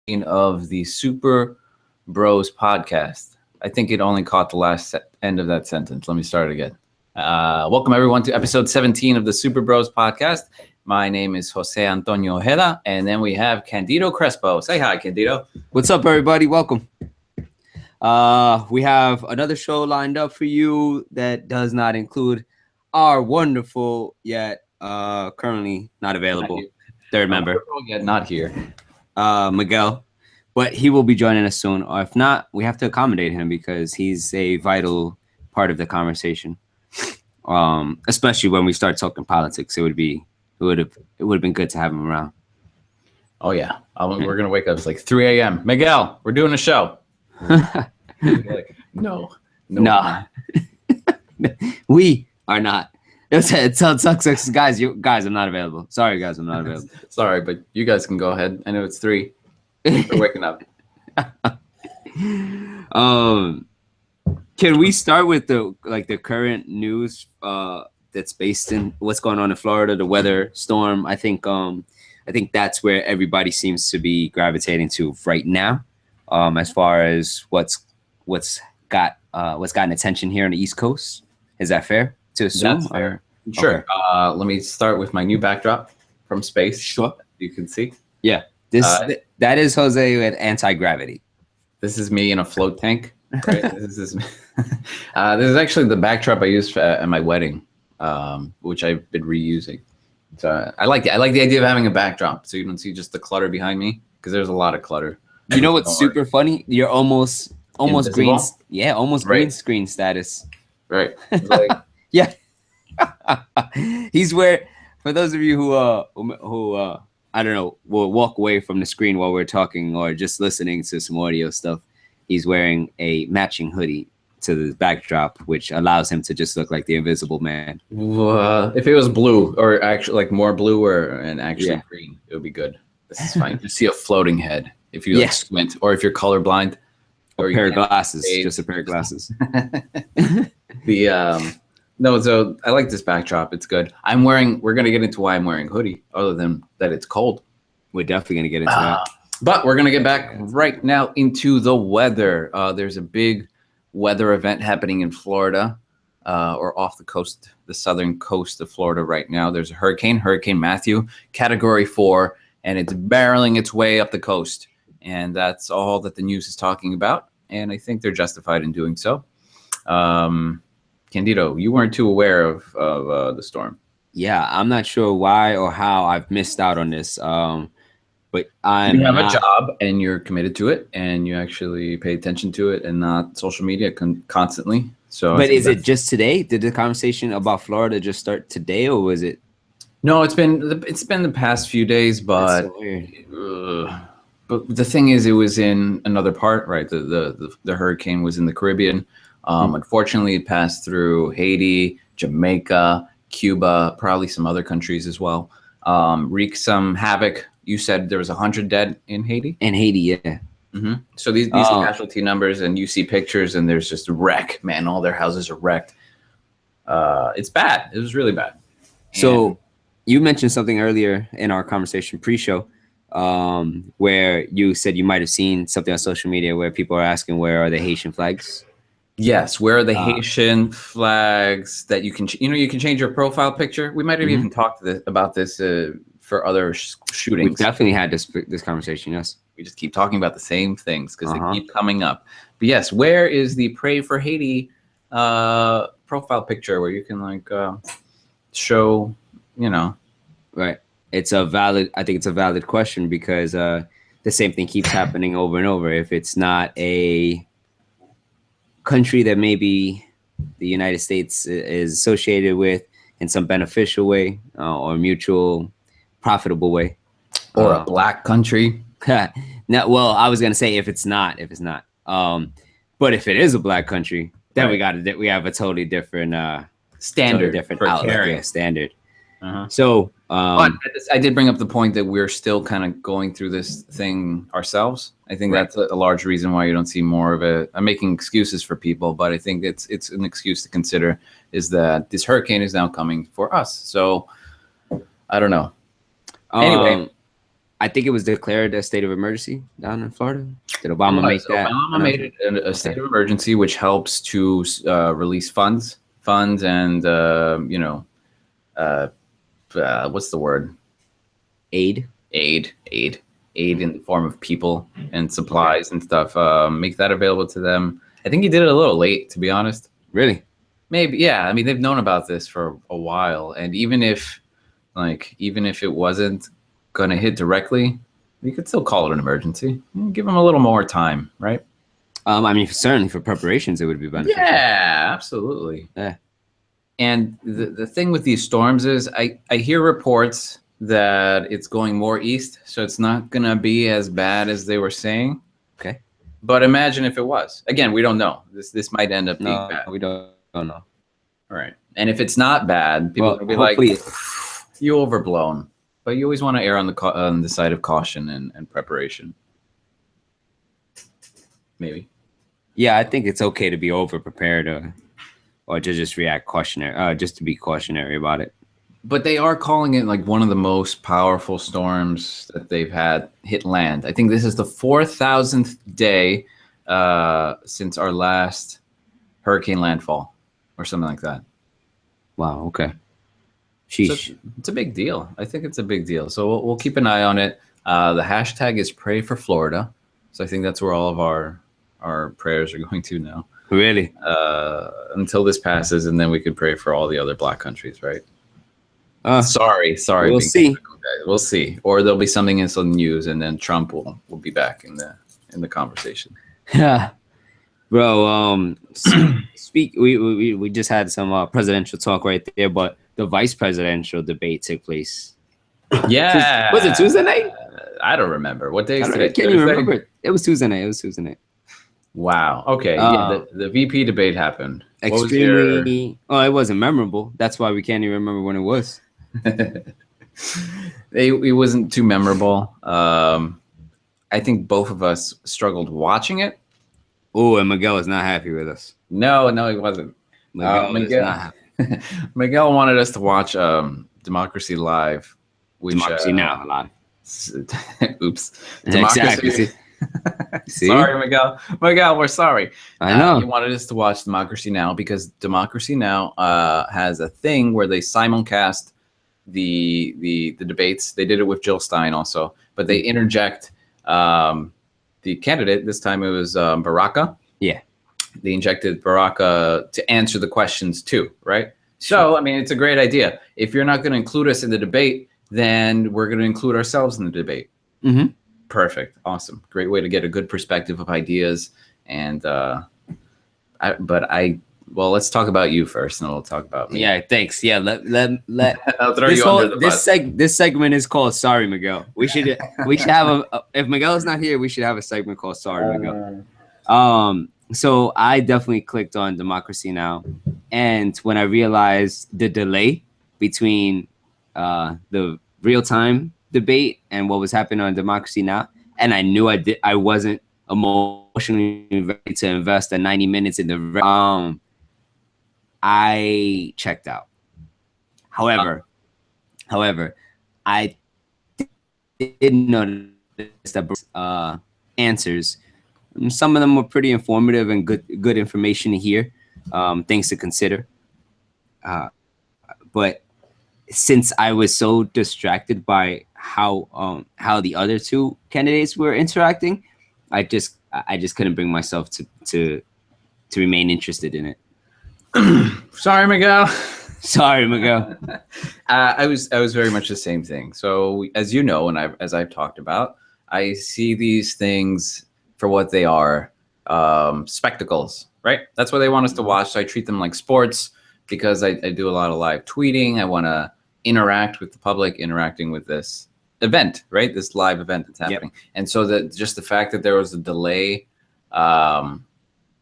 of the Super Bros podcast. I think it only caught the end of that sentence. Let me start again. Welcome, everyone, to episode 17 of the Super Bros podcast. My name is Jose Antonio Ojeda, and then we have Candido Crespo. Say hi, Candido. What's up, everybody? Welcome. We have another show lined up for you that does not include our wonderful yet currently not available third member. Yet not here. Miguel, but he will be joining us soon. Or if not, we have to accommodate him because he's a vital part of the conversation. Especially when we start talking politics, it would have been good to have him around. Oh yeah, we're gonna wake up. It's like 3 a.m. Miguel, we're doing a show. Like, no. We are not. It's guys. Guys, I'm not available. Sorry, guys, I'm not available. Sorry, but you guys can go ahead. I know it's 3. We're waking up. Can we start with the current news that's based in what's going on in Florida, the weather storm? I think that's where everybody seems to be gravitating to right now, as far as what's gotten attention here on the East Coast. Is that fair to assume? That's fair. Sure. Okay. Let me start with my new backdrop from space. Sure. You can see. Yeah. That is Jose with anti-gravity. This is me in a float tank. Right? This is actually the backdrop I used at my wedding, which I've been reusing. So I like it. I like the idea of having a backdrop, so you don't see just the clutter behind me, because there's a lot of clutter. You know what's super funny? You're almost invisible? green. Yeah, almost green screen status. Right. Yeah. He's for those of you who I don't know, will walk away from the screen while we're talking or just listening to some audio stuff. He's wearing a matching hoodie to the backdrop, which allows him to just look like the Invisible Man. If it was blue, or actually like more blue and actually green, it would be good. This is fine. You see a floating head if you squint, or if you're colorblind. Or a pair of glasses, just a pair of glasses. So I like this backdrop. It's good. We're going to get into why I'm wearing hoodie, other than that it's cold. We're definitely going to get into that. But we're going to get back right now into the weather. There's a big weather event happening in Florida, or off the coast, the southern coast of Florida right now. There's a Hurricane Matthew, Category 4, and it's barreling its way up the coast. And that's all that the news is talking about. And I think they're justified in doing so. Candido, you weren't too aware of the storm. Yeah, I'm not sure why or how I've missed out on this. But you have a job and you're committed to it, and you actually pay attention to it, and not social media constantly. So, but is it just today? Did the conversation about Florida just start today, or was it? No, it's been the past few days, but. That's so weird. But the thing is, it was in another part, right? The hurricane was in the Caribbean. Unfortunately, it passed through Haiti, Jamaica, Cuba, probably some other countries as well. Wreaked some havoc. You said there was 100 dead in Haiti? In Haiti, yeah. Mm-hmm. So these are casualty numbers, and you see pictures, and there's just a wreck. Man, all their houses are wrecked. It's bad. It was really bad. So you mentioned something earlier in our conversation pre-show, where you said you might have seen something on social media where people are asking, where are the Haitian flags? Yes, where are the Haitian flags that you can change your profile picture? We might have even talked about this for other shootings. We've definitely had this conversation, yes. We just keep talking about the same things because they keep coming up. But yes, where is the Pray for Haiti profile picture where you can show, Right. I think it's a valid question, because the same thing keeps happening over and over. If it's not a country that maybe the United States is associated with in some beneficial way, or mutual profitable way, or a black country. No, well, I was gonna say if it's not, but if it is a black country, then we have a totally different standard, different outlook, standard. So, but I did bring up the point that we're still kind of going through this thing ourselves. I think that's a large reason why you don't see more of it. I'm making excuses for people, but I think it's an excuse to consider, is that this hurricane is now coming for us. So I don't know. Anyway, I think it was declared a state of emergency down in Florida. Did It Obama make was. that? Obama made it a state of emergency, which helps to release funds, and what's the word? Aid. Aid in the form of people and supplies and stuff. Make that available to them. I think he did it a little late, to be honest. Really? Maybe, yeah. I mean, they've known about this for a while, and even if it wasn't gonna hit directly, you could still call it an emergency. Give them a little more time, right? I mean, certainly for preparations, it would be beneficial. Yeah, absolutely. Yeah. And the thing with these storms is I hear reports that it's going more east, so it's not going to be as bad as they were saying. Okay. But imagine if it was. Again, we don't know. This might end up being bad. We don't know. All right. And if it's not bad, people will be like, you overblown. But you always want to err on the side of caution and preparation. Maybe. Yeah, I think it's okay to be over prepared or to just react cautionary, just to be cautionary about it. But they are calling it like one of the most powerful storms that they've had hit land. I think this is the 4,000th day since our last hurricane landfall or something like that. Wow, okay. Sheesh. So it's a big deal. I think it's a big deal. So we'll keep an eye on it. The hashtag is Pray for Florida. So I think that's where all of our prayers are going to now. Really? Until this passes, and then we could pray for all the other Black countries, right? Sorry. We'll see. We'll see. Or there'll be something in some news, and then Trump will be back in the conversation. Yeah, bro. We just had some presidential talk right there, but the vice presidential debate took place. Yeah, was it Tuesday night? I don't remember what day is today. Can't you remember? It was Tuesday night. Wow. Okay. Yeah. The VP debate happened. Extremely. Oh, it wasn't memorable. That's why we can't even remember when it was. It wasn't too memorable. I think both of us struggled watching it. Oh, and Miguel is not happy with us. No, he wasn't. Miguel wanted us to watch Democracy Live. Democracy Now! Live. Oops. Exactly. See? Sorry, Miguel. Miguel, we're sorry. I know. He wanted us to watch Democracy Now! Because Democracy Now! Has a thing where they simulcast the debates. They did it with Jill Stein also, but they interject the candidate. This time it was Baraka. Yeah. They injected Baraka to answer the questions too, right? So, I mean, it's a great idea. If you're not going to include us in the debate, then we're going to include ourselves in the debate. Mm-hmm. Perfect. Awesome. Great way to get a good perspective of ideas. And, let's talk about you first, and then we'll talk about me. Yeah, thanks. Yeah, let I'll throw you under the bus. This segment is called Sorry, Miguel. We should have if Miguel is not here, we should have a segment called Sorry, Miguel. So I definitely clicked on Democracy Now! And when I realized the delay between the real-time debate and what was happening on Democracy Now!, and I knew I wasn't emotionally ready to invest the 90 minutes in the I checked out. However, I did notice that answers. Some of them were pretty informative and good information to hear, things to consider. But since I was so distracted by how the other two candidates were interacting, I just couldn't bring myself to remain interested in it. Sorry, Miguel. Sorry, Miguel. I was very much the same thing. So as you know, and as I've talked about, I see these things for what they are, spectacles, right? That's what they want us to watch. So I treat them like sports because I do a lot of live tweeting. I want to interact with the public, interacting with this event, right? This live event that's happening. Yep. And so just the fact that there was a delay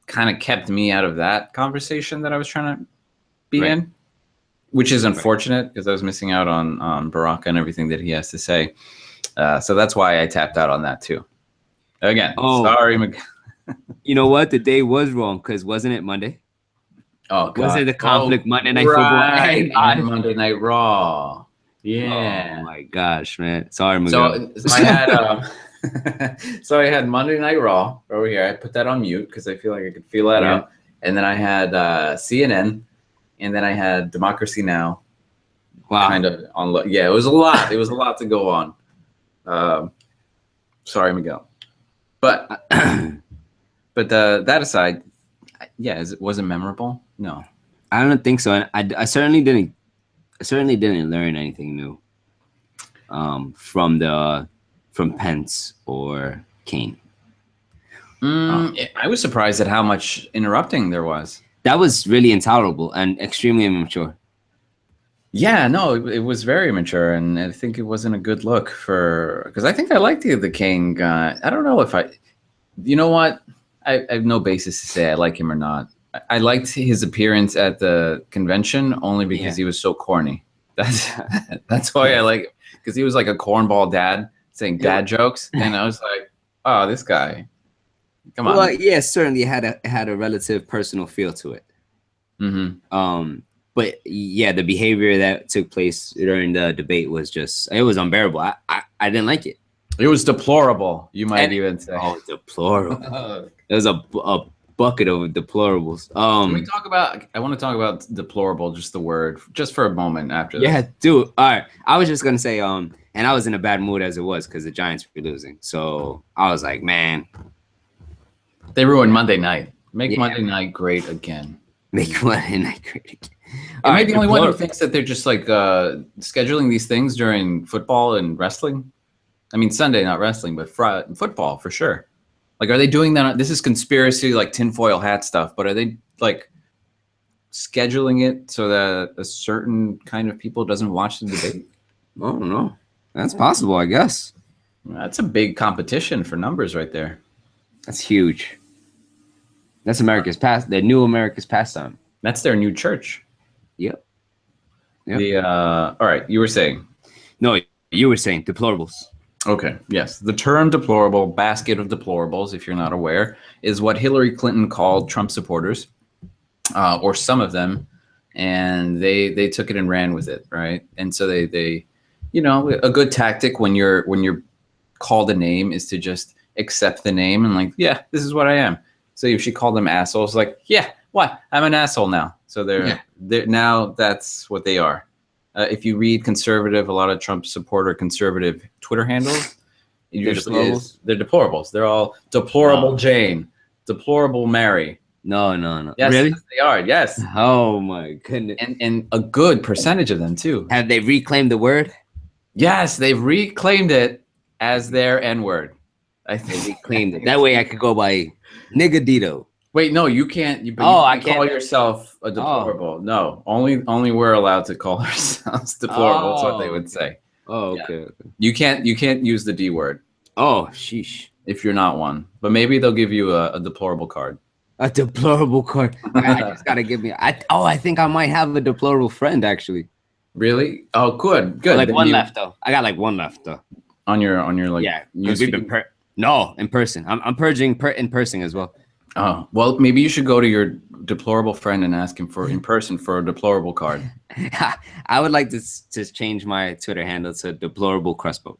kind of kept me out of that conversation that I was trying to be in, which is unfortunate because I was missing out on Baraka and everything that he has to say. So that's why I tapped out on that too. Again, sorry, Miguel. You know what? The day was wrong because wasn't it Monday? Oh, God. Was it the conflict Monday Night Football? On Monday Night Raw. Yeah. Oh my gosh, man. Sorry, Miguel. So I had so I had Monday Night Raw over here. I put that on mute because I feel like I could feel that Yeah. out. And then I had CNN, and then I had Democracy Now. Wow. Kind of on. Yeah, it was a lot. It was a lot to go on. Sorry, Miguel. But that aside, yeah, was it memorable? No. I don't think so. And I certainly didn't. I certainly didn't learn anything new. From Pence or Kane. I was surprised at how much interrupting there was. That was really intolerable and extremely immature. Yeah, no, it was very mature, and I think it wasn't a good look because I think I liked the Kane guy. I don't know if you know what? I have no basis to say I like him or not. I liked his appearance at the convention only because he was so corny. That's why I like him, because he was like a cornball dad saying dad jokes, and I was like, oh, this guy, come on. Well, yeah, certainly had a relative personal feel to it. Mm-hmm. But yeah, the behavior that took place during the debate was it was unbearable. I didn't like it. It was deplorable, you might even say. Oh, deplorable. It was a bucket of deplorables. Can we talk about? I want to talk about deplorable, just the word, just for a moment after this. Yeah, dude. All right. I was just gonna say, and I was in a bad mood as it was because the Giants were losing. So I was like, man, they ruined Monday night. Make Monday night great again. Make Monday night great again. Am I the only one who thinks that they're just like scheduling these things during football and wrestling? I mean, Sunday, not wrestling, but football for sure. Like, are they doing that? This is conspiracy, like tinfoil hat stuff, but are they like scheduling it so that a certain kind of people doesn't watch the debate? I don't know. That's possible, I guess. That's a big competition for numbers right there. That's huge. That's the new America's pastime. That's their new church. Yep. All right, you were saying. No, you were saying deplorables. Okay, yes. The term deplorable, basket of deplorables, if you're not aware, is what Hillary Clinton called Trump supporters, or some of them, and they took it and ran with it, right? And so they a good tactic when you're called a name is to just accept the name and like, yeah, this is what I am. So if she called them assholes, like, yeah, what? I'm an asshole now. So they're now that's what they are. If you read conservative, a lot of Trump supporter conservative Twitter handles, they're deplorables. They're all deplorable Jane, deplorable Mary. No. Yes, really? Yes, they are. Yes. Oh my goodness. And a good percentage of them too. Have they reclaimed the word? Yes, they've reclaimed it as their N-word. I think they reclaimed it. That way I could go by Niggadito. Wait, no, you can't. I can't call yourself a deplorable. No, only we're allowed to call ourselves deplorable. That's what they would say. Oh, okay. You can't use the D word. Oh, sheesh. If you're not one, but maybe they'll give you a deplorable card. A deplorable card. I just gotta give me. I think I might have a deplorable friend actually. Really? Oh, good. Like one left though. I got like one left though. On your like no, in person. I'm purging in person as well. Oh, well, maybe you should go to your deplorable friend and ask him in person for a deplorable card. I would like to change my Twitter handle to deplorable Crespo.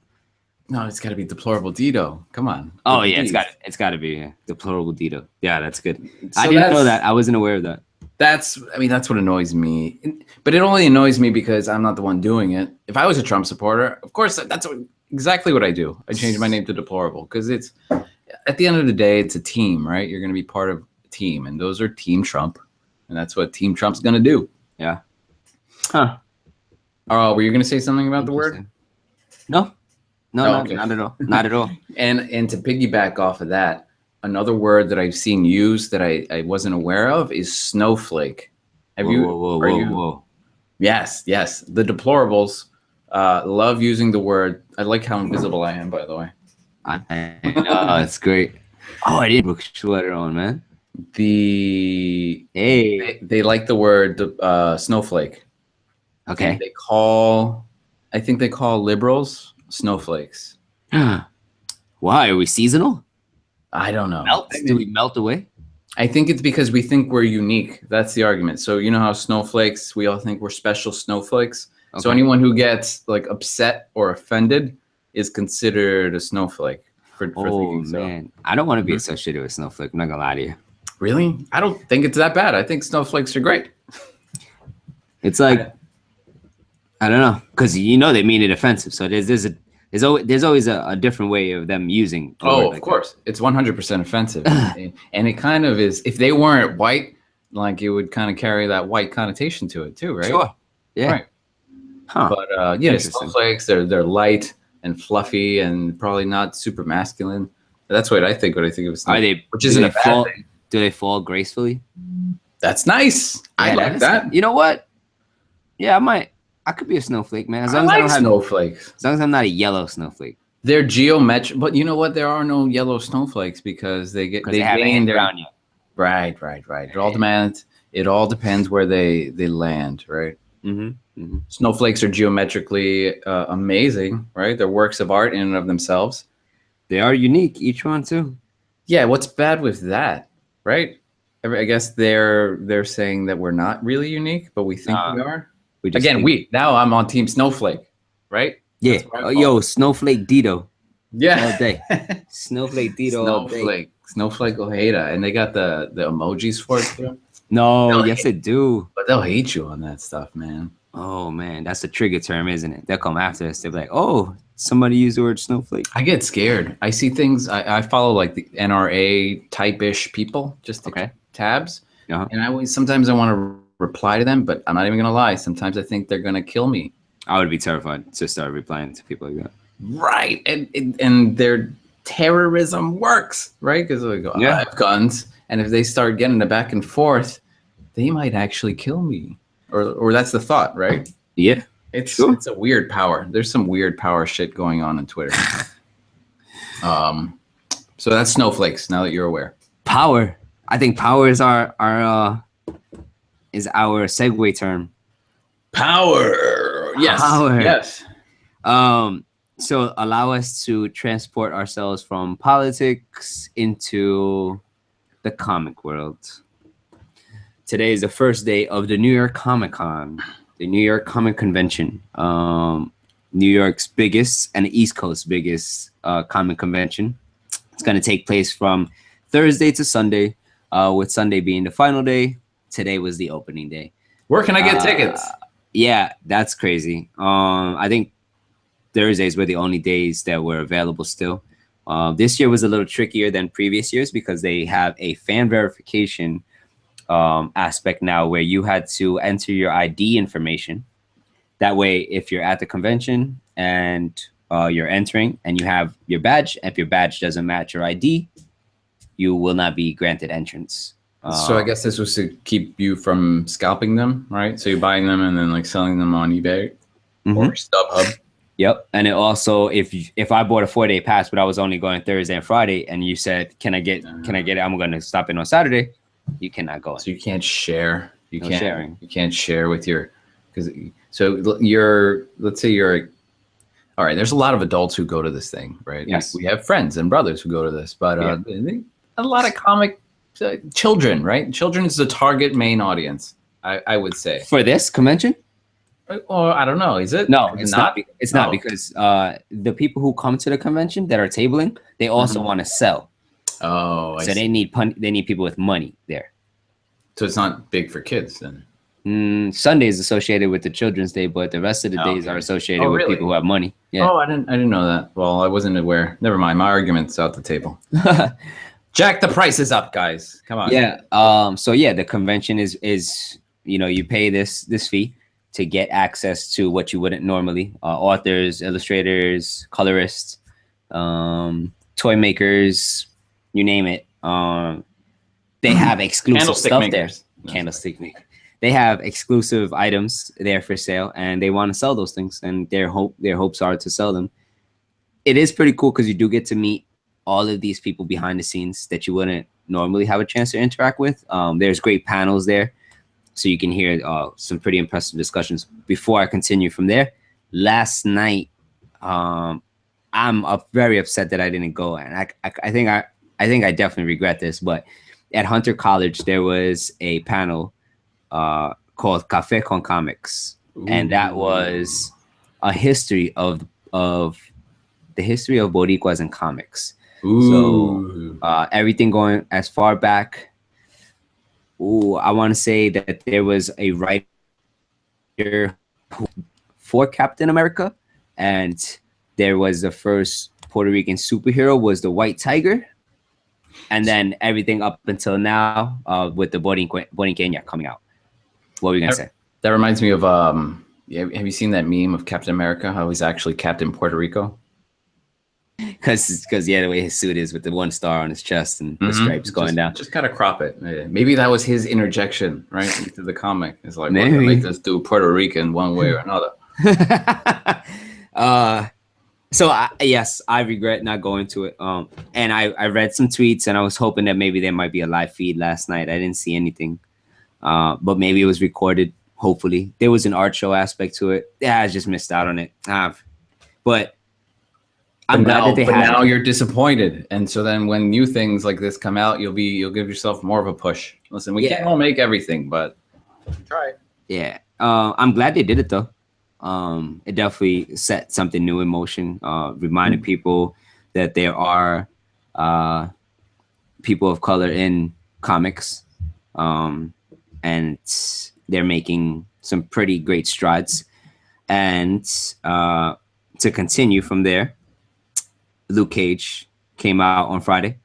No, it's got to be deplorable Dito. Come on. Oh yeah, it's got to be deplorable Dito. Yeah, that's good. So I didn't know that. I wasn't aware of that. That's what annoys me. But it only annoys me because I'm not the one doing it. If I was a Trump supporter, of course, that's exactly what I do. I change my name to deplorable because it's, at the end of the day, it's a team, right? You're going to be part of a team, and those are Team Trump, and that's what Team Trump's going to do. Yeah. Huh. Oh, were you going to say something about the word? No. Okay. Not at all. Not at all. And to piggyback off of that, another word that I've seen used that I wasn't aware of is snowflake. Whoa. Yes. The deplorables love using the word. I like how invisible I am, by the way. I know, it's great. Oh, I did book sweater on, man. They like the word snowflake. Okay. I think they call liberals snowflakes. Why? Are we seasonal? I don't know. Do we melt away? I think it's because we think we're unique. That's the argument. So you know how snowflakes, we all think we're special snowflakes. So Okay. anyone who gets like upset or offended is considered a snowflake for Oh thinking so. man, I don't want to be Mhm. associated with Snowflake. I'm not gonna lie to you. Really? I don't think it's that bad. I think snowflakes are great. It's like I don't know, because you know they mean it offensive. So there's always a different way of them using the Oh, word of like course. It's 100% offensive. And it kind of is. If they weren't white, like it would kind of carry that white connotation to it too, that. right? Sure. Yeah. Right. Huh. But yeah, Interesting. snowflakes, they're light and fluffy and probably not super masculine. That's what I think when I think of Are snowflake, they? which Do isn't they a bad fall? thing. Do they fall gracefully? That's nice. I Yeah, like is- that. You know what? Yeah, I might. I could be a snowflake, man. As I long as I like don't have. snowflakes. As long as I'm not a yellow snowflake, They're geometric, but you know what? There are no yellow snowflakes because because they haven't gain hit their ground yet. right. It all depends where they land, right? Mm-hmm. Snowflakes are geometrically amazing, right? They're works of art in and of themselves. They are unique, each one too. Yeah, what's bad with that, right? I guess they're saying that we're not really unique, but we think we are. We just Again, think- now I'm on Team Snowflake, right? Yeah. That's where I Oh, fall. yo, Snowflake Dito Yeah, all day. Snowflake Dito all day. Snowflake Ojeda, and they got the emojis for it too. No, They'll yes, they do. But they'll hate you on that stuff, man. Oh man, that's the trigger term, isn't it? They'll come after us. They'll be like, "Oh, somebody used the word snowflake." I get scared. I see things. I follow like the NRA type-ish people, just to Okay. tabs, Uh-huh. and sometimes I want to reply to them, but I'm not even gonna lie. Sometimes I think they're gonna kill me. I would be terrified to start replying to people like that. Right, and their terrorism works, right? Because they go, Yeah. I have guns, and if they start getting the back and forth, they might actually kill me, or that's the thought, right? Yeah. It's Sure. it's a weird power. There's some weird power shit going on Twitter. So that's snowflakes. Now that you're aware. Power. I think power is our segue term. Power. Yes. Power. Yes. So allow us to transport ourselves from politics into the comic world. Today is the first day of the New York Comic Con, the New York Comic Convention, New York's biggest and the East Coast's biggest comic convention. It's going to take place from Thursday to Sunday, with Sunday being the final day. Today was the opening day. Where can I get tickets? Yeah, that's crazy. I think Thursdays were the only days that were available still. This year was a little trickier than previous years because they have a fan verification aspect now where you had to enter your ID information. That way, if you're at the convention and you're entering and you have your badge, if your badge doesn't match your ID, you will not be granted entrance. So I guess this was to keep you from scalping them, right? So you're buying them and then like selling them on eBay or StubHub. Yep. And it also, if I bought a 4-day pass, but I was only going Thursday and Friday, and you said, "Can I get it? I'm going to stop in on Saturday." You cannot go. So you can't share. You No can't. sharing. You can't share with your. So you're. Let's say you're. All right. There's a lot of adults who go to this thing, right? Yes. We have friends and brothers who go to this, but Yeah. a lot of comic children, right? Children is the target main audience. I would say. For this convention? Or I don't know. Is it? No, Is it's it not. It's not Oh. because the people who come to the convention that are tabling, they also Mhm. want to sell. Oh, I So see. they need people with money there. So it's not big for kids then. Sunday is associated with the Children's Day, but the rest of the days Okay. are associated Oh, with really? people who have money. Yeah. Oh, I didn't know that. Well, I wasn't aware. Never mind. My argument's out the table. Jack the prices up, guys. Come on. Yeah. So yeah, the convention is you pay this fee to get access to what you wouldn't normally. Authors, illustrators, colorists, toy makers, you name it. They have exclusive Candlestick stuff makers. there. Candlestick maker. They have exclusive items there for sale, and they want to sell those things. And their hopes are to sell them. It is pretty cool because you do get to meet all of these people behind the scenes that you wouldn't normally have a chance to interact with. There's great panels there, so you can hear some pretty impressive discussions. Before I continue from there, last night, I'm very upset that I didn't go, and I think I definitely regret this. But at Hunter College, there was a panel called Café con Comics, and that was a history of the history of Boricuas in comics. Ooh. So everything going as far back. Ooh, I want to say that there was a writer for Captain America, and there was the first Puerto Rican superhero was the White Tiger, and then everything up until now with the Borinqueña coming out. What were you gonna say? That reminds me of have you seen that meme of Captain America? How he's actually Captain Puerto Rico? Because yeah, the way his suit is with the one star on his chest and the stripes going down. Just gotta crop it. Maybe that was his interjection right into the comic. It's like, Maybe. we're gonna make this dude Puerto Rican one way or another. So yes, I regret not going to it. And I read some tweets, and I was hoping that maybe there might be a live feed last night. I didn't see anything, but maybe it was recorded. Hopefully, there was an art show aspect to it. Yeah, I just missed out on it. But I'm glad that they had now it. you're disappointed, and so then when new things like this come out, you'll give yourself more of a push. Listen, we can't all make everything, but try it. Yeah, I'm glad they did it though. It definitely set something new in motion. Reminded people that there are people of color in comics, and they're making some pretty great strides. And to continue from there, Luke Cage came out on Friday.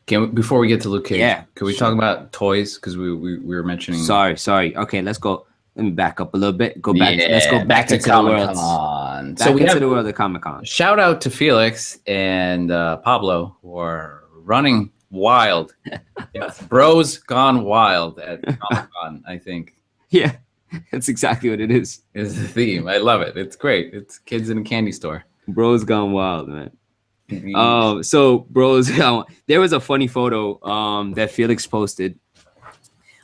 Before we get to Luke Cage, can we sure. talk about toys? Because we were mentioning. Sorry. Okay, let's go. Let me back up a little bit. Let's go back into the world. So we have the world of Comic-Con. Shout out to Felix and Pablo who are running wild. It's bros gone wild at Comic-Con, I think. Yeah, that's exactly what it is. Is the theme. I love it. It's great. It's kids in a candy store. Bros gone wild, man. So bros gone. There was a funny photo that Felix posted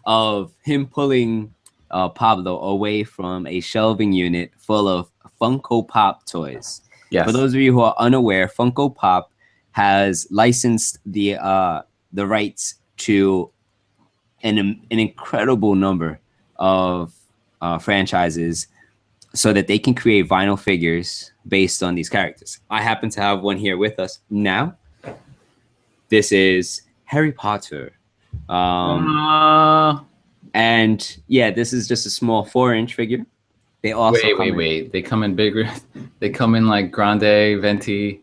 of him pulling Pablo away from a shelving unit full of Funko Pop toys. Yes. For those of you who are unaware, Funko Pop has licensed the rights to an incredible number of franchises so that they can create vinyl figures based on these characters. I happen to have one here with us now. This is Harry Potter. And yeah, this is just a small 4-inch figure. They also wait. They come in bigger. They come in like grande, venti.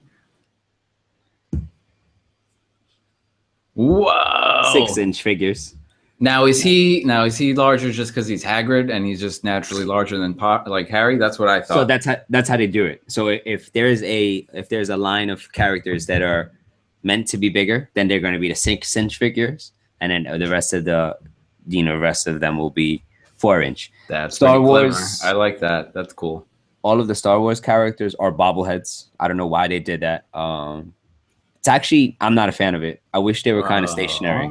Whoa! 6-inch figures. Now is he larger just because he's Hagrid and he's just naturally larger than like Harry? That's what I thought. So that's how they do it. So if there's a line of characters that are meant to be bigger, then they're going to be the 6-inch figures, and then the rest of them will be 4-inch. That's Star Wars. Clever. I like that. That's cool. All of the Star Wars characters are bobbleheads. I don't know why they did that. It's actually, I'm not a fan of it. I wish they were kind of stationary.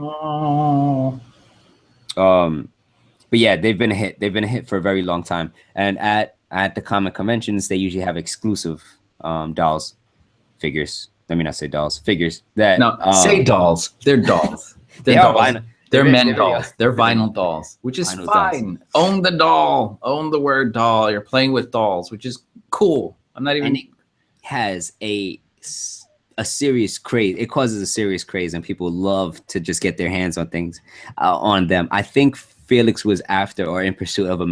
But yeah, they've been a hit. They've been a hit for a very long time. And at the comic conventions, they usually have exclusive dolls, figures. Let me not say dolls, figures. That say dolls. They're dolls. They're dolls. They're men dolls. They're vinyl dolls, which is fine. Own the doll. Own the word doll. You're playing with dolls, which is cool. I'm not even. And it has a serious craze. It causes a serious craze, and people love to just get their hands on things, on them. I think Felix was after or in pursuit of a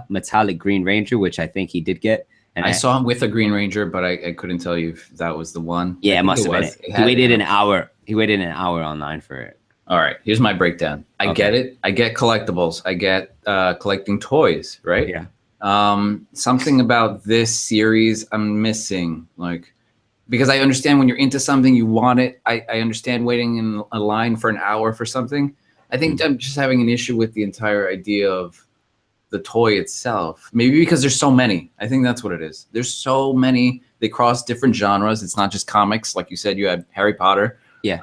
metallic Green Ranger, which I think he did get. And I saw him with a Green Ranger, but I couldn't tell you if that was the one. Yeah, it must have been it. He waited an hour. He waited an hour online for it. All right, here's my breakdown. I get it. I get collectibles. I get collecting toys, right? Yeah. Something about this series I'm missing, like, because I understand when you're into something, you want it. I understand waiting in a line for an hour for something. I think I'm just having an issue with the entire idea of the toy itself. Maybe because there's so many. I think that's what it is. There's so many. They cross different genres. It's not just comics. Like you said, you had Harry Potter. Yeah.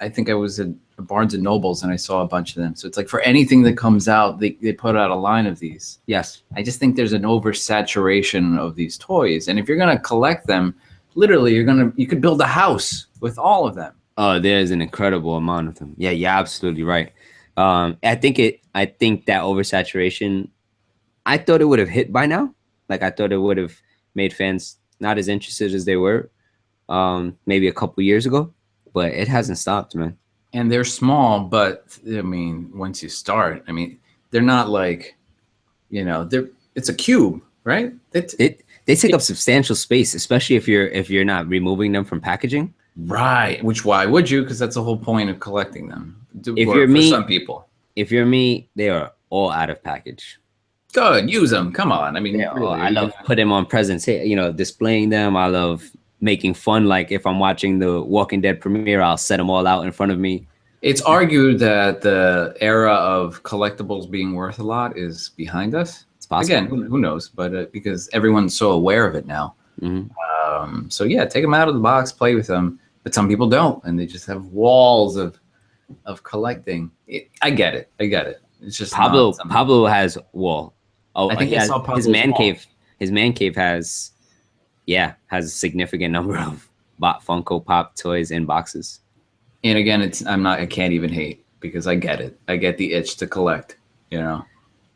I think I was at Barnes and Nobles and I saw a bunch of them. So it's like for anything that comes out, they put out a line of these. Yes. I just think there's an oversaturation of these toys. And if you're going to collect them, literally you could build a house with all of them. Oh, there's an incredible amount of them. Yeah, you're absolutely right. I think that oversaturation I thought it would have hit by now. Like I thought it would have made fans not as interested as they were maybe a couple years ago, but it hasn't stopped, man. And they're small, but I mean, once you start, I mean, they're not like, it's a cube, right? They take up substantial space, especially if you're not removing them from packaging. Right. Which why would you? Because that's the whole point of collecting them. If you're me, some people. If you're me, they are all out of package. Good, use them. Come on. I mean, really, I love putting them on presents. Displaying them. I love making fun. Like if I'm watching the Walking Dead premiere, I'll set them all out in front of me. It's argued that the era of collectibles being worth a lot is behind us. It's possible. Again, who knows? But because everyone's so aware of it now. Mm-hmm. So yeah, take them out of the box, play with them. But some people don't, and they just have walls of collecting. I get it. It's just Pablo has wall. Oh, I think I saw his man cave. His man cave has a significant number of Funko Pop toys in boxes. And again, I can't even hate because I get it. I get the itch to collect,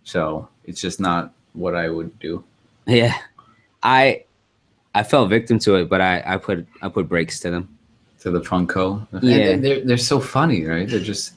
So it's just not what I would do. Yeah. I fell victim to it, but I put brakes to them. To the Funko. Yeah. And they're so funny, right? They're just,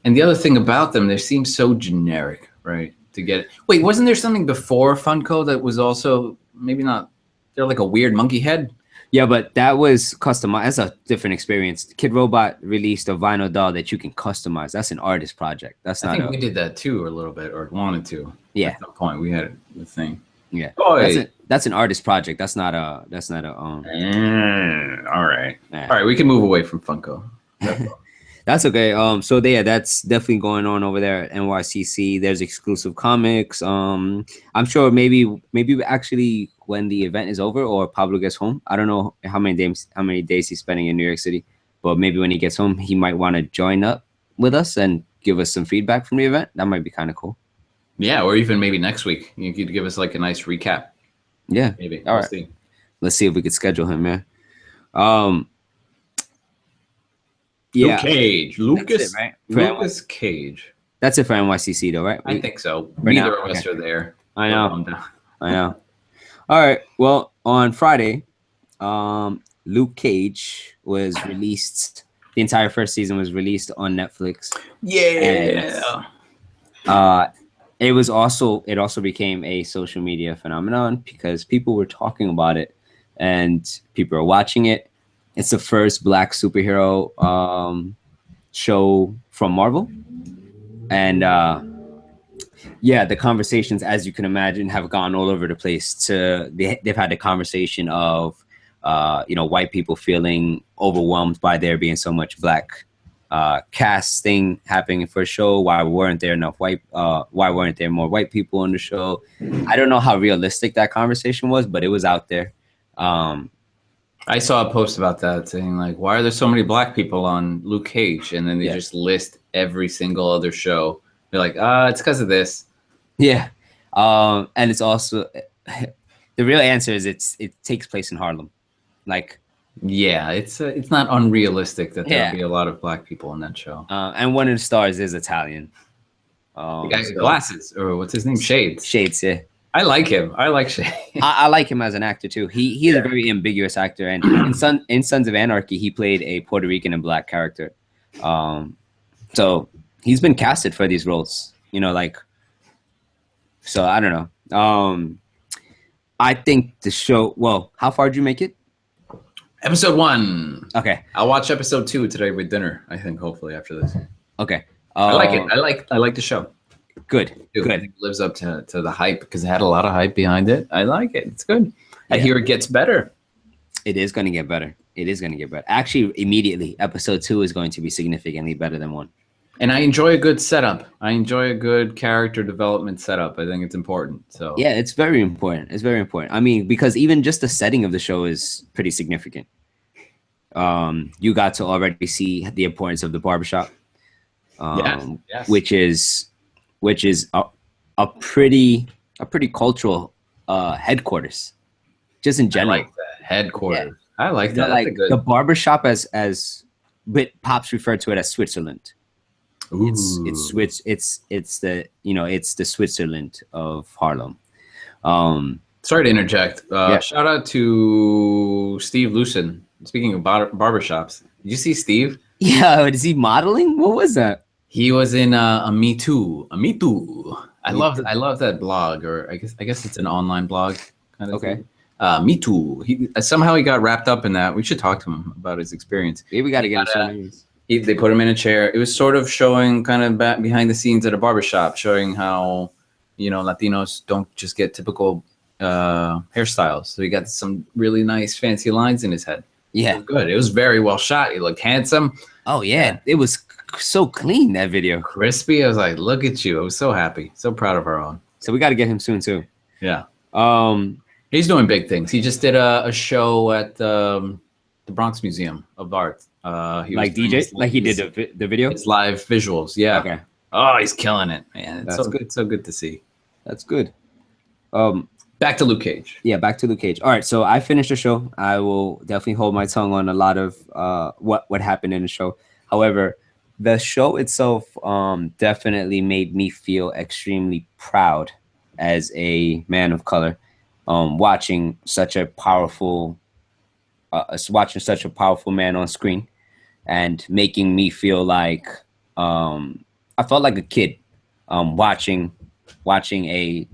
and the other thing about them, they seem so generic, right? To get it. Wait, wasn't there something before Funko that was also maybe not? They're like a weird monkey head. Yeah, but that was customized. That's a different experience. Kid Robot released a vinyl doll that you can customize. That's an artist project. That's not. I think we did that too, a little bit, or wanted to. Yeah. At some point, we had the thing. Yeah. Oh, that's an artist project. That's not a. All right. Yeah. All right. We can move away from Funko. That's okay. That's definitely going on over there at NYCC. There's exclusive comics. I'm sure maybe actually when the event is over or Pablo gets home, I don't know how many days he's spending in New York City, but maybe when he gets home, he might want to join up with us and give us some feedback from the event. That might be kind of cool. Yeah, or even maybe next week you could give us like a nice recap. Yeah, maybe. All right. Let's see if we could schedule him, man. Yeah. Luke Cage. Lucas, right? Lucas Cage. That's it for NYCC, though, right? I think so. Neither of us are there. I know. All right. Well, on Friday, Luke Cage was released. The entire first season was released on Netflix. Yeah. And, it also became a social media phenomenon because people were talking about it and people are watching it. It's the first Black superhero show from Marvel. And the conversations, as you can imagine, have gone all over the place. They've had the conversation of white people feeling overwhelmed by there being so much Black casting happening for a show. Why weren't there more white people on the show? I don't know how realistic that conversation was, but it was out there. I saw a post about that saying like, why are there so many Black people on Luke Cage? And then they just list every single other show. They're like, it's because of this. Yeah. And it's also, the real answer is it takes place in Harlem. Like, yeah, it's not unrealistic that there'll be a lot of Black people in that show. And one of the stars is Italian. The guy with glasses, or what's his name? Shades. Shades, yeah. I like him. I like Shades. I like him as an actor too. He's a very ambiguous actor, and in Sons of Anarchy, he played a Puerto Rican and Black character. So he's been casted for these roles. So I don't know. I think the show. Well, how far did you make it? Episode 1. Okay. I'll watch episode 2 today with dinner. I think hopefully after this. Okay. I like it. I like the show. Good. Good. I think it lives up to the hype because it had a lot of hype behind it. I like it. It's good. I hear it gets better. It is going to get better. Actually, immediately, episode 2 is going to be significantly better than 1. And I enjoy a good setup. I enjoy a good character development setup. I think it's important. So yeah, it's very important. I mean, because even just the setting of the show is pretty significant. You got to already see the importance of the barbershop, yes. which is a pretty cultural headquarters, just in general. I like that headquarters. Yeah. I like that. Like the barbershop as Pops referred to it as Switzerland. It's Ooh. it's the it's the Switzerland of Harlem. Sorry to interject. Yeah. Shout out to Steve Lucin. Speaking of barbershops, did you see Steve? Yeah, is he modeling? What was that? He was in a Me Too. A Me Too. Me too. I love that blog, or I guess it's an online blog kind of Okay. thing. Me Too. He somehow he got wrapped up in that. We should talk to him about his experience. Maybe we got to He get him got some a, names. they put him in a chair. It was sort of showing kind of back behind the scenes at a barbershop, showing how Latinos don't just get typical hairstyles. So he got some really nice fancy lines in his head. It Yeah. was good. It was very well shot. He looked handsome, Oh yeah, Yeah. it was so clean, that video. crispy. I was like, look at you. I was so happy, so proud of our own. So we got to get him soon too. Yeah. Um, He's doing big things. He just did a show at the Bronx Museum of Art. He was like doing DJ, like he did the video. his live visuals. Yeah. Okay, Oh, he's killing it, man. It's That's so good. It's so good to see. that's good. Um, Back to Luke Cage. yeah, back to Luke Cage. All right, so I finished the show. I will definitely hold my tongue on a lot of what happened in the show. However, the show itself definitely made me feel extremely proud as a man of color, watching such a powerful man on screen, and making me feel like I felt like a kid watching a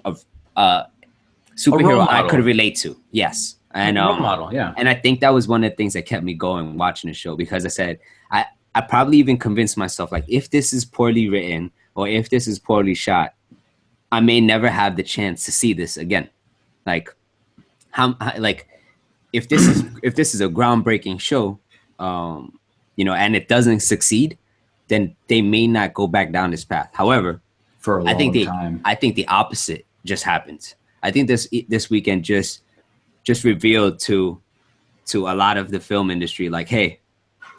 of superhero I model. could relate to. Yes. And Role model. Yeah. and I think that was one of the things that kept me going watching the show, because I said I probably even convinced myself, like, if this is poorly written or if this is poorly shot, I may never have the chance to see this again. Like like if this is a groundbreaking show, and it doesn't succeed, then they may not go back down this path. However, For a long time. I think the opposite just happened. I think this weekend just revealed to a lot of the film industry, like, hey,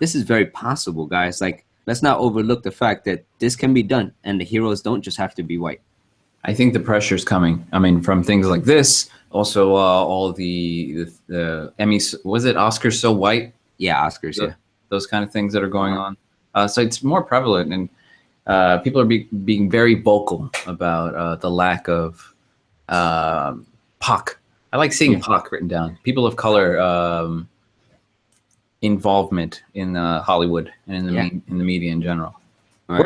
this is very possible, guys. Like, let's not overlook the fact that this can be done, and the heroes don't just have to be white. I think the pressure's coming. I mean, from things like this, also all the Emmys. Was it Oscars So White? Yeah, Oscars. Yeah, Those kind of things that are going on. So it's more prevalent, and people are being very vocal about the lack of POC. I like seeing POC written down. People of color involvement in Hollywood and in the media in general. Right.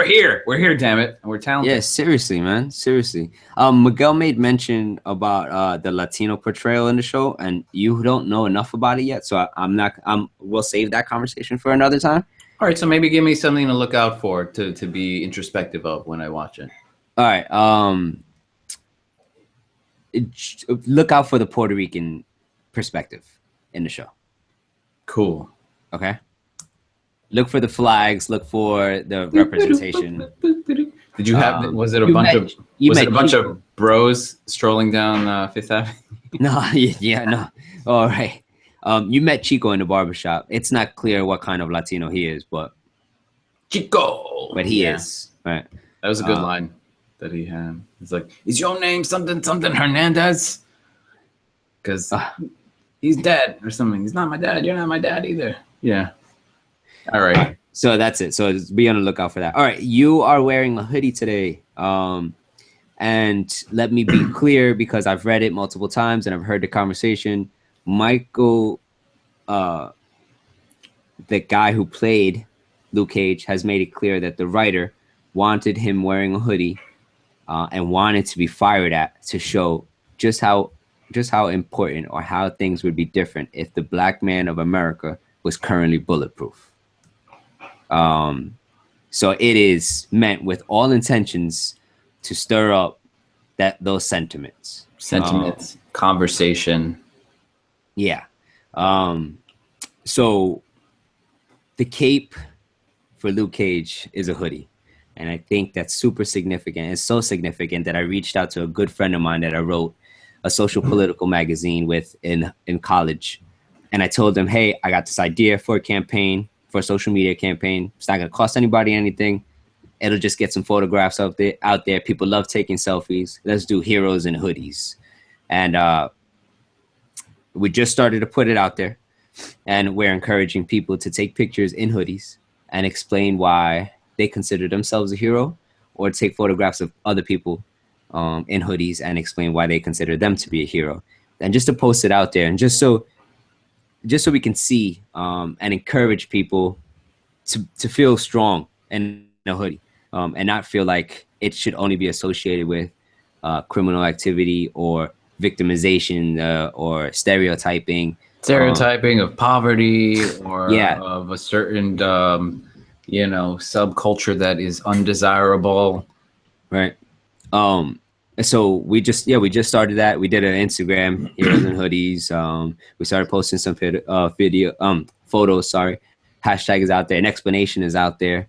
We're here, damn it, and we're talented. Yeah, seriously, man, seriously. Miguel made mention about the Latino portrayal in the show, and you don't know enough about it yet, so we'll save that conversation for another time. All right, so maybe give me something to look out for to be introspective of when I watch it. All right. Look out for the Puerto Rican perspective in the show. Cool. Okay. Look for the flags. Look for the representation. Did you have? Was it a bunch of bros strolling down Fifth Avenue? No, yeah, no. All right. You met Chico in the barbershop. It's not clear what kind of Latino he is, but Chico. he is. Right. That was a good line that he had. He's like, "Is your name something Hernandez?" Because he's dead or something. He's not my dad. You're not my dad either. Yeah. All right. So that's it. So be on the lookout for that. All right. You are wearing a hoodie today. And let me be clear, because I've read it multiple times and I've heard the conversation. Michael, the guy who played Luke Cage, has made it clear that the writer wanted him wearing a hoodie and wanted to be fired at to show just how important, or how things would be different if the black man of America was currently bulletproof. So it is meant with all intentions to stir up those sentiments. Conversation. Yeah. So the cape for Luke Cage is a hoodie. And I think that's super significant. It's so significant that I reached out to a good friend of mine that I wrote a social political magazine with in college. And I told him, hey, I got this idea for a campaign, for a social media campaign. It's not going to cost anybody anything. It'll just get some photographs out there. People love taking selfies. Let's do heroes in hoodies. And we just started to put it out there. And we're encouraging people to take pictures in hoodies and explain why they consider themselves a hero, or take photographs of other people in hoodies and explain why they consider them to be a hero, and just to post it out there, and just so we can see and encourage people to feel strong in a hoodie, and not feel like it should only be associated with criminal activity or victimization or stereotyping. Stereotyping of poverty or Yeah. of a certain, subculture that is undesirable. Right. So we just started that. We did an Instagram, Heroes and Hoodies. We started posting some photos. Sorry, hashtag is out there. An explanation is out there,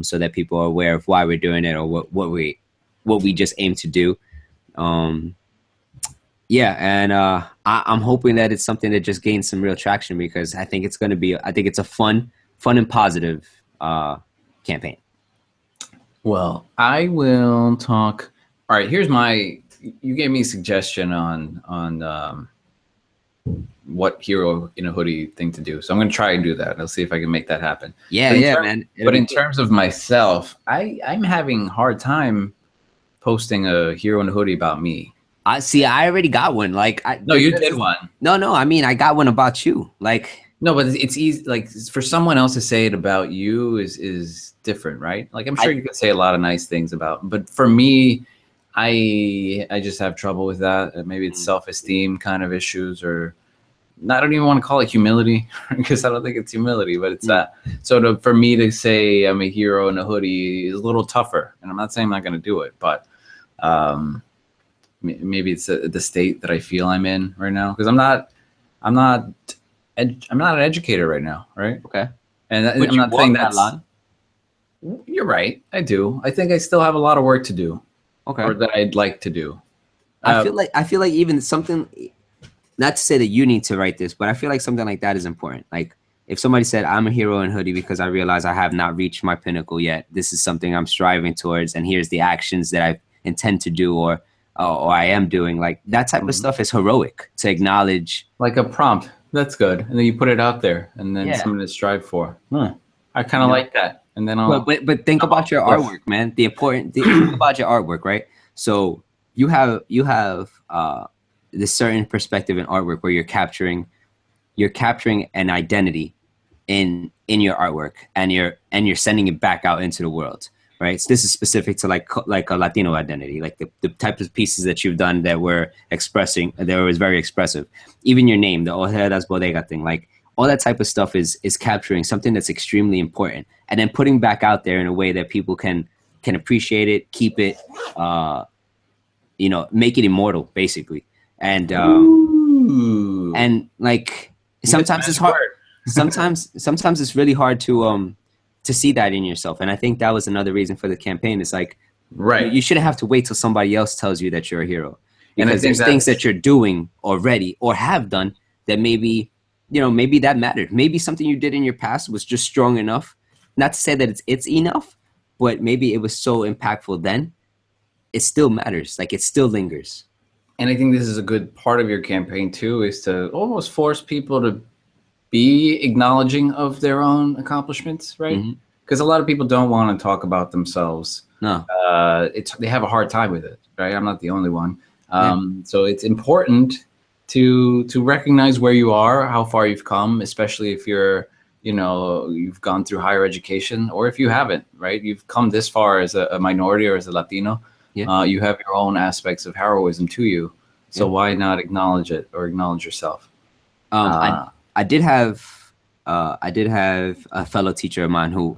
so that people are aware of why we're doing it, or what we just aim to do. Yeah, and I'm hoping that it's something that just gains some real traction, because I think it's a fun and positive campaign. Well, I will talk. All right, you gave me a suggestion on what hero in a hoodie thing to do. So I'm going to try and do that. I'll see if I can make that happen. Yeah, man. But in terms of myself, I'm having a hard time posting a hero in a hoodie about me. I already got one. No, you did one. No. I mean, I got one about you. No, but it's easy. Like, for someone else to say it about you is different, right? Like, I'm sure you could say a lot of nice things about, but for me, I just have trouble with that. Maybe it's self-esteem kind of issues, or I don't even want to call it humility, because I don't think it's humility, but it's that. So for me to say I'm a hero in a hoodie is a little tougher, and I'm not saying I'm not going to do it, but maybe it's the state that I feel I'm in right now, because I'm not an educator right now, right? Okay. And I'm not saying that's that. You're right. I do. I think I still have a lot of work to do. Okay. Or that I'd like to do. I feel like even something, not to say that you need to write this, but I feel like something like that is important. Like, if somebody said, I'm a hero in hoodie because I realize I have not reached my pinnacle yet. This is something I'm striving towards, and here's the actions that I intend to do, or I am doing. Like, that type of stuff is heroic to acknowledge. Like a prompt. That's good. And then you put it out there, and then something to strive for. I kind of like that. And then but think about your artwork, man. Think about your artwork, right? So you have this certain perspective in artwork where you're capturing an identity in your artwork, and you're sending it back out into the world, right? So this is specific to like a Latino identity, like the type of pieces that you've done that was very expressive. Even your name, the Ojedas Bodega thing, like all that type of stuff is capturing something that's extremely important, and then putting back out there in a way that people can appreciate it, keep it, make it immortal, basically. And like, sometimes it's hard. Sometimes it's really hard to see that in yourself. And I think that was another reason for the campaign. It's like, right, you shouldn't have to wait till somebody else tells you that you're a hero, because there's things that you're doing already or have done that maybe that mattered. Maybe something you did in your past was just strong enough, not to say that it's enough, but maybe it was so impactful then, it still matters. Like, it still lingers. And I think this is a good part of your campaign too, is to almost force people to be acknowledging of their own accomplishments, right? Because a lot of people don't want to talk about themselves. No, they have a hard time with it, right? I'm not the only one. So it's important to recognize where you are, how far you've come, especially if you've gone through higher education, or if you haven't, right? You've come this far as a minority or as a Latino. You have your own aspects of heroism to you. So why not acknowledge it, or acknowledge yourself? I did have a fellow teacher of mine who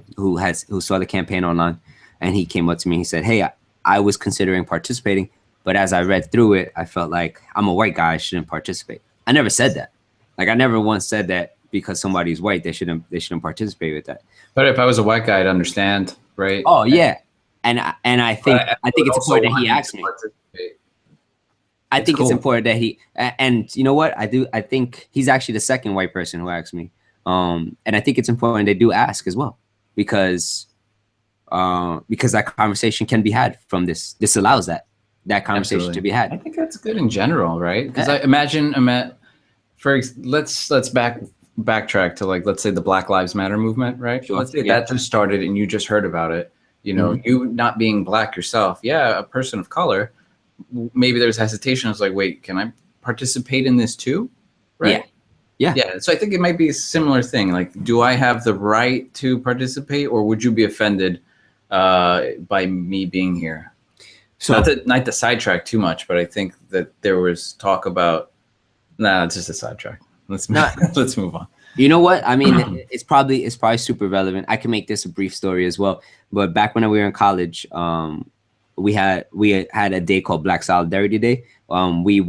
saw the campaign online, and he came up to me. He said, "Hey, I was considering participating, but as I read through it, I felt like I'm a white guy, I shouldn't participate." I never said that. Like, I never once said that because somebody's white, they shouldn't participate with that. But if I was a white guy, I'd understand, right? Oh yeah. And I think it's important that he asked me. I think it's important that he, and you know what? I think he's actually the second white person who asked me. And I think it's important they do ask as well, because that conversation can be had from this. This allows that conversation to be had. I think that's good in general, right? Because I imagine let's backtrack to, like, let's say the Black Lives Matter movement, right? Sure. Let's say Yeah. that just started and you just heard about it. You know, Mhm. you not being black yourself, yeah, a person of color, maybe there's hesitation. It's like, wait, can I participate in this too? Right? Yeah. So I think it might be a similar thing. Like, do I have the right to participate, or would you be offended by me being here? So Not to sidetrack too much, but I think that there was talk about. Nah, it's just a sidetrack. Let's move on. you know what? I mean, it's probably super relevant. I can make this a brief story as well. But back when we were in college, we had a day called Black Solidarity Day. We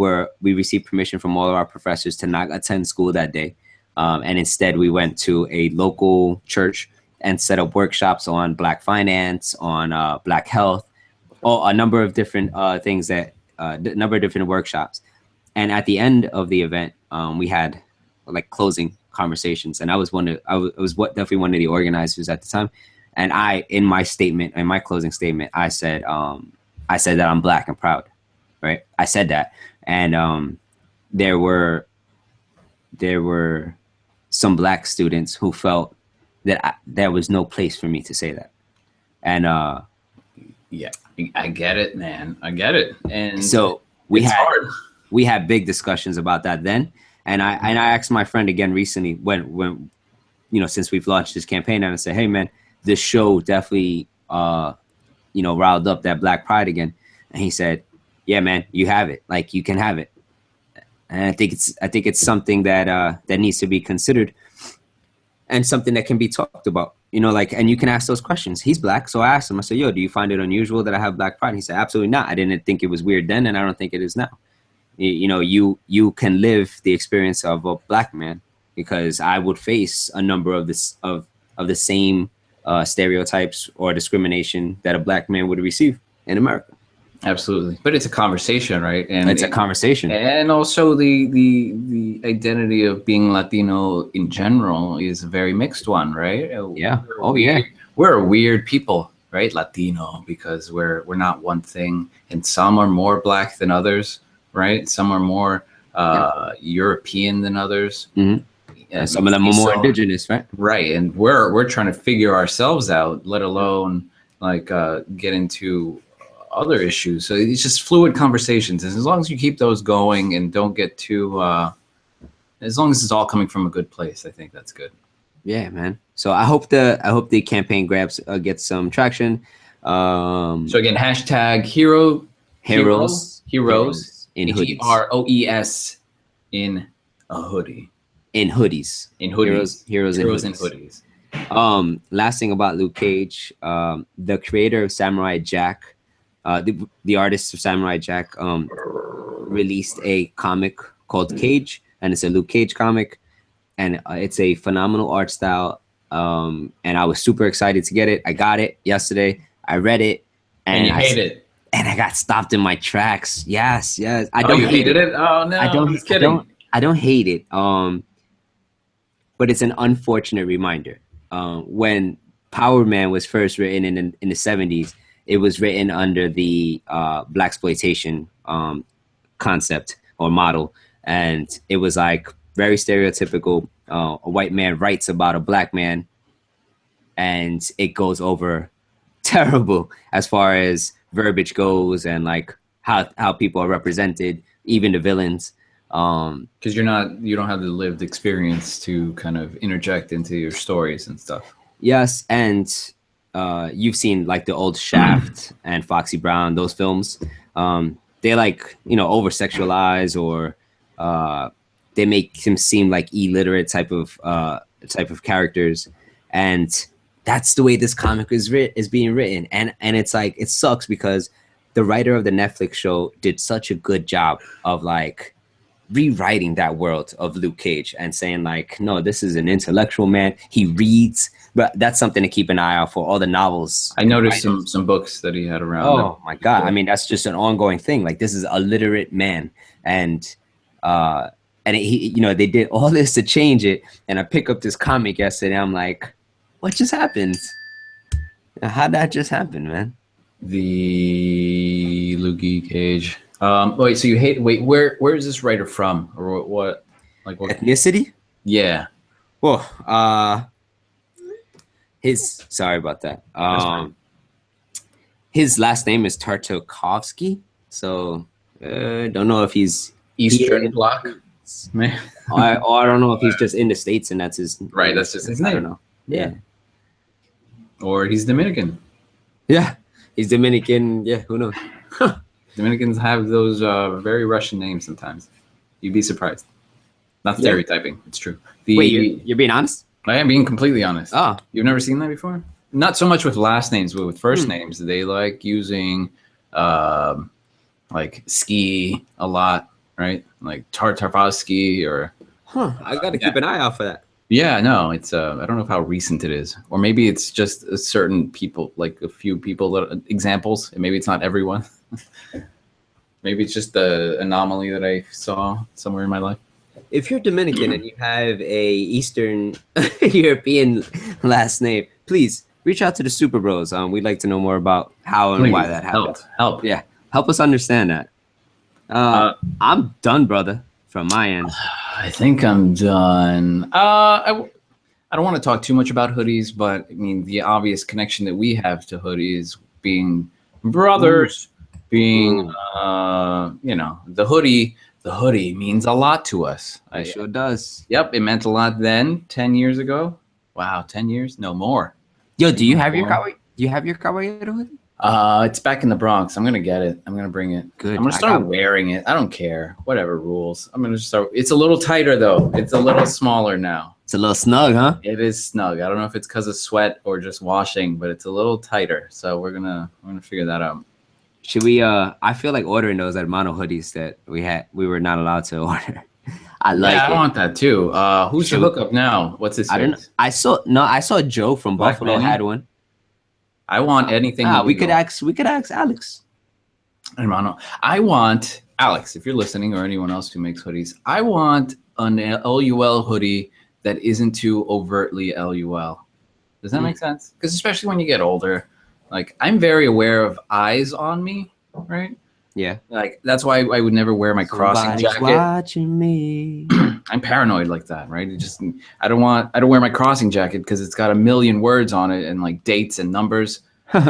received permission from all of our professors to not attend school that day, and instead we went to a local church and set up workshops on Black finance, on Black health, a number of different things that number of different workshops. And at the end of the event, we had like closing conversations, and I was definitely one of the organizers at the time. And in my closing statement, I said that I'm Black and proud, right? I said that, and there were some Black students who felt that there was no place for me to say that, and yeah, I get it, man. I get it, and so we had big discussions about that then. And I asked my friend again recently when since we've launched this campaign, and I said, hey man, this show definitely riled up that Black pride again. And he said, yeah man, you have it, like you can have it. And I think it's something that needs to be considered and something that can be talked about, and you can ask those questions. He's Black, so I asked him, I said, yo, do you find it unusual that I have Black pride? And he said, absolutely not. I didn't think it was weird then, and I don't think it is now. You can live the experience of a Black man, because I would face a number of the same stereotypes or discrimination that a Black man would receive in America. Absolutely, but it's a conversation, right? And it's a conversation, and also the identity of being Latino in general is a very mixed one, right? Yeah. We're a weird people, right? Latino, because we're not one thing, and some are more Black than others, right? Some are more European than others. Mm-hmm. And some of them are more indigenous, right? Right, and we're trying to figure ourselves out, let alone like get into other issues. So it's just fluid conversations, and as long as you keep those going and don't get too as long as it's all coming from a good place, I think that's good. Yeah, man. So I hope the campaign gets some traction. So again, hashtag heroes in hoodies. HEROES in a hoodie. In hoodies. In hoodies. Heroes in hoodies. Last thing about Luke Cage, the creator of Samurai Jack, the artist of Samurai Jack, released a comic called Cage, and it's a Luke Cage comic, and it's a phenomenal art style. And I was super excited to get it. I got it yesterday. I read it, and you hate it. And I got stopped in my tracks. Yes. I don't hate it. Oh no, I don't hate it. But it's an unfortunate reminder. When Power Man was first written in the 70s, it was written under the blaxploitation concept or model, and it was like very stereotypical. A white man writes about a Black man, and it goes over terrible as far as verbiage goes, and like how people are represented, even the villains. Because you don't have the lived experience to kind of interject into your stories and stuff. Yes, and you've seen like the old Shaft and Foxy Brown, those films. They like over sexualize, or they make him seem like illiterate type of characters, and that's the way this comic is being written, and it's like it sucks because the writer of the Netflix show did such a good job of like rewriting that world of Luke Cage and saying like, no, this is an intellectual man. He reads, but that's something to keep an eye out for. All the novels. I noticed some books that he had around. Oh my God. I mean, that's just an ongoing thing. Like, this is a literate man. And he, they did all this to change it. And I pick up this comic yesterday. I'm like, what just happened? How'd that just happen, man? The Luke Cage. Wait, so where is this writer from, or what? Like what ethnicity? Yeah. Well, his sorry about that. His last name is Tartakovsky, so don't know if he's Eastern here. Bloc. Man. or I don't know if he's just in the States and that's his Right, that's just his I name. don't know. Yeah. Or he's Dominican. Yeah. He's Dominican. Yeah, who knows? Dominicans have those very Russian names sometimes. You'd be surprised. Not Yeah. stereotyping. It's true. Wait, you're being honest? I am being completely honest. Oh. You've never seen that before? Not so much with last names, but with first names. They like using like ski a lot, right? Like Tartarovsky or I got to keep an eye out for that. yeah, no, it's I don't know how recent it is, or maybe it's just a certain people, like a few people that examples, and maybe it's not everyone. Maybe it's just the anomaly that I saw somewhere in my life. If you're Dominican and you have a Eastern European last name, please reach out to the Super Bros. We'd like to know more about how and why that happened. Help. Yeah, help us understand that. I'm done, brother, from my end. I think I'm done. I don't want to talk too much about hoodies, but I mean the obvious connection that we have to hoodies being brothers, being you know, the hoodie. The hoodie means a lot to us. It sure does. Yep, it meant a lot then, 10 years ago. Wow, 10 years? No more. Yo, do you have your Caballero hoodie? It's back in the Bronx. I'm gonna get it. I'm gonna bring it. Good. I'm gonna start wearing it. I don't care. Whatever rules. I'm gonna start. It's a little tighter though. It's a little smaller now. It's a little snug, huh? It is snug. I don't know if it's because of sweat or just washing, but it's a little tighter. So we're gonna figure that out. Should we? I feel like ordering those Hermano hoodies that we were not allowed to order. I like it. I want that too. Who's your hookup now? What's his? I don't know. I saw Joe from Black Buffalo Manny? had one. I want anything. We could ask Alex. Hermano. I want Alex, if you're listening, or anyone else who makes hoodies. I want an LUL hoodie that isn't too overtly LUL. Does that make sense? Because especially when you get older, like I'm very aware of eyes on me, right? Yeah. Like that's why I would never wear my crossing jacket. Watching me. I'm paranoid like that, right? I don't wear my crossing jacket because it's got a million words on it and like dates and numbers.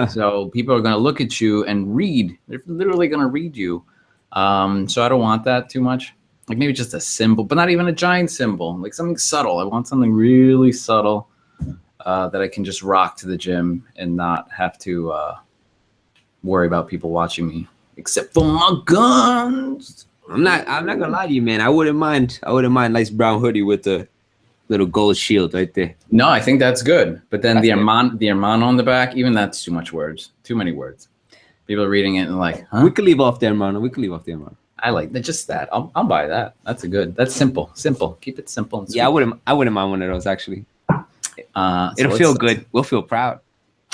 So people are gonna look at you and read. They're literally gonna read you. So I don't want that too much. Like maybe just a symbol, but not even a giant symbol. Like something subtle. I want something really subtle that I can just rock to the gym and not have to worry about people watching me. Except for my guns. I'm not gonna lie to you, man. I wouldn't mind nice brown hoodie with the little gold shield right there. No, I think that's good. But then That's the Hermano on the back, even that's too much words. Too many words. People are reading it and like, huh? We could leave off the Hermano. I like that. Just that. I'll buy that. That's simple. Simple. Keep it simple. And sweet. Yeah, I wouldn't mind one of those actually. So It'll feel good. We'll feel proud.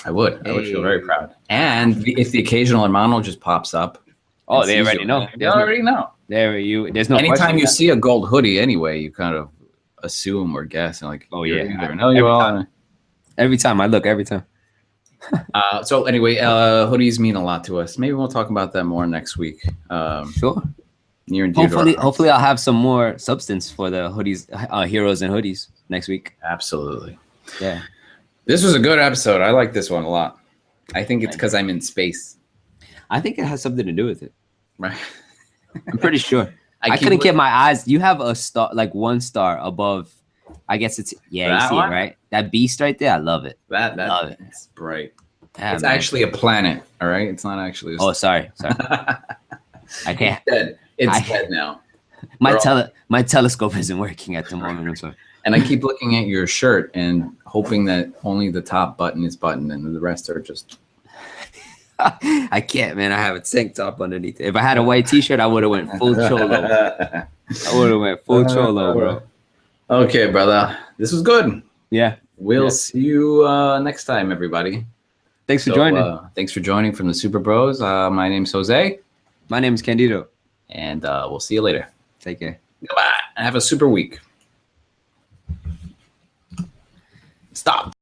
I would feel very proud. And if the occasional Hermano just pops up. Oh, they already know. They already know. There's no Anytime you see a gold hoodie anyway, you kind of assume or guess and like, oh yeah, you never know. Every time I look, every time. So anyway, hoodies mean a lot to us. Maybe we'll talk about that more next week. Sure. Near and dear to our hearts. Hopefully I'll have some more substance for the hoodies, heroes and hoodies next week. Absolutely. Yeah. This was a good episode. I like this one a lot. I think it's because I'm in space. I think it has something to do with it. Right. I'm pretty sure. I couldn't get my eyes. You have a star, like one star above. I guess it's you see it, right? That beast right there. I love it. Love it. It's bright. It's actually a planet. All right. It's not actually. Oh, sorry. I can't. It's dead now. My telescope isn't working at the moment. I'm sorry. And I keep looking at your shirt and hoping that only the top button is buttoned and the rest are just. I can't, man. I have a tank top underneath it. If I had a white T-shirt, I would have went full cholo. Bro. Okay, brother. This was good. Yeah. We'll see you next time, everybody. Thanks for joining. Thanks for joining from the Super Bros. My name's Jose. My name is Candido. And we'll see you later. Take care. Goodbye. Have a super week. Stop.